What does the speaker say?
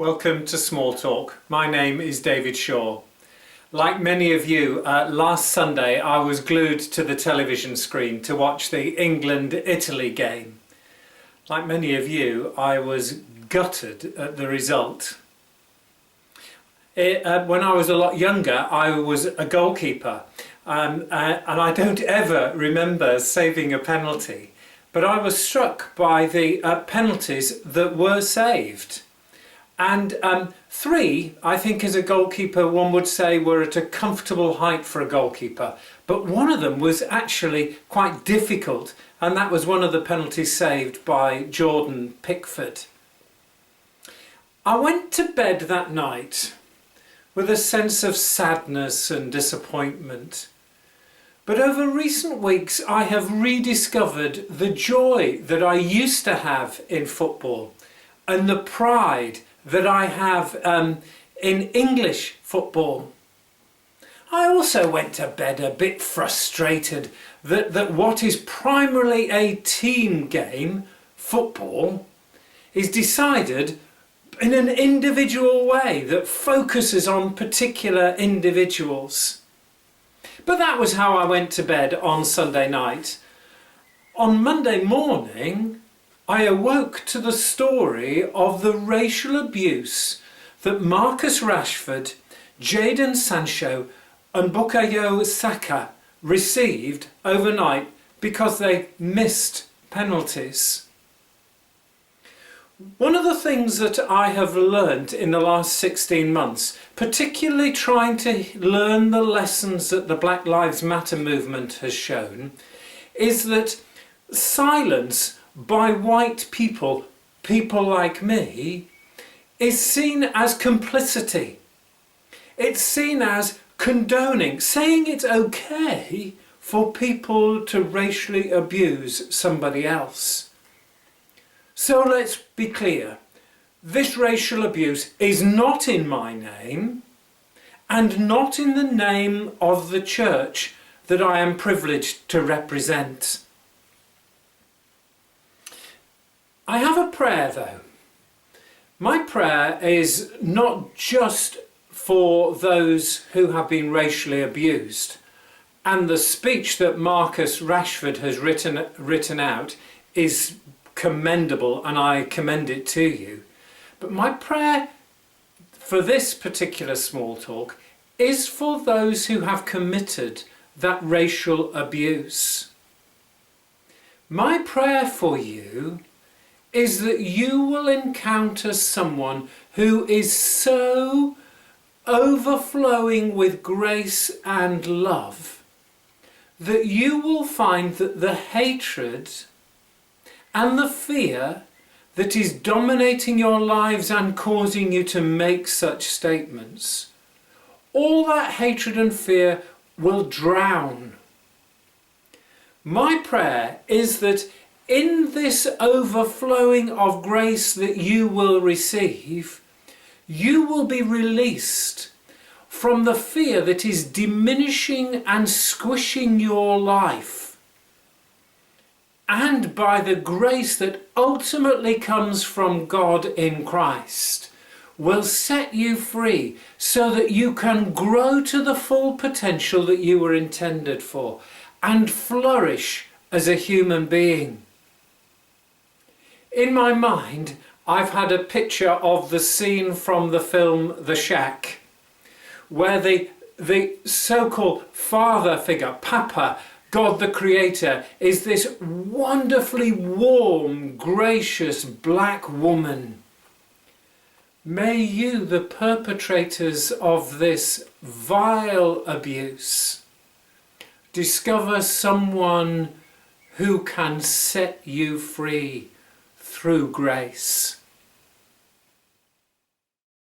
Welcome to Small Talk. My name is David Shaw. Like many of you, last Sunday I was glued to the television screen to watch the England-Italy game. Like many of you, I was gutted at the result. When I was a lot younger, I was a goalkeeper, and I don't ever remember saving a penalty, but I was struck by the penalties that were saved. And three, I think as a goalkeeper, one would say were at a comfortable height for a goalkeeper. But one of them was actually quite difficult, and that was one of the penalties saved by Jordan Pickford. I went to bed that night with a sense of sadness and disappointment. But over recent weeks, I have rediscovered the joy that I used to have in football and the pride that I have in English football. I also went to bed a bit frustrated that what is primarily a team game, football, is decided in an individual way that focuses on particular individuals. But that was how I went to bed on Sunday night. On Monday morning, I awoke to the story of the racial abuse that Marcus Rashford, Jadon Sancho and Bukayo Saka received overnight because they missed penalties. One of the things that I have learned in the last 16 months, particularly trying to learn the lessons that the Black Lives Matter movement has shown, is that silence by white people, people like me, is seen as complicity. It's seen as condoning, saying it's okay for people to racially abuse somebody else. So let's be clear, this racial abuse is not in my name and not in the name of the church that I am privileged to represent. I have a prayer though. My prayer is not just for those who have been racially abused, and the speech that Marcus Rashford has written out is commendable and I commend it to you. But my prayer for this particular small talk is for those who have committed that racial abuse. My prayer for you is that you will encounter someone who is so overflowing with grace and love that you will find that the hatred and the fear that is dominating your lives and causing you to make such statements, all that hatred and fear will drown. My prayer is that in this overflowing of grace that you will receive, you will be released from the fear that is diminishing and squishing your life. And by the grace that ultimately comes from God in Christ, will set you free so that you can grow to the full potential that you were intended for and flourish as a human being. In my mind, I've had a picture of the scene from the film The Shack, where the so-called father figure, Papa, God the Creator, is this wonderfully warm, gracious black woman. May you, the perpetrators of this vile abuse, discover someone who can set you free through grace.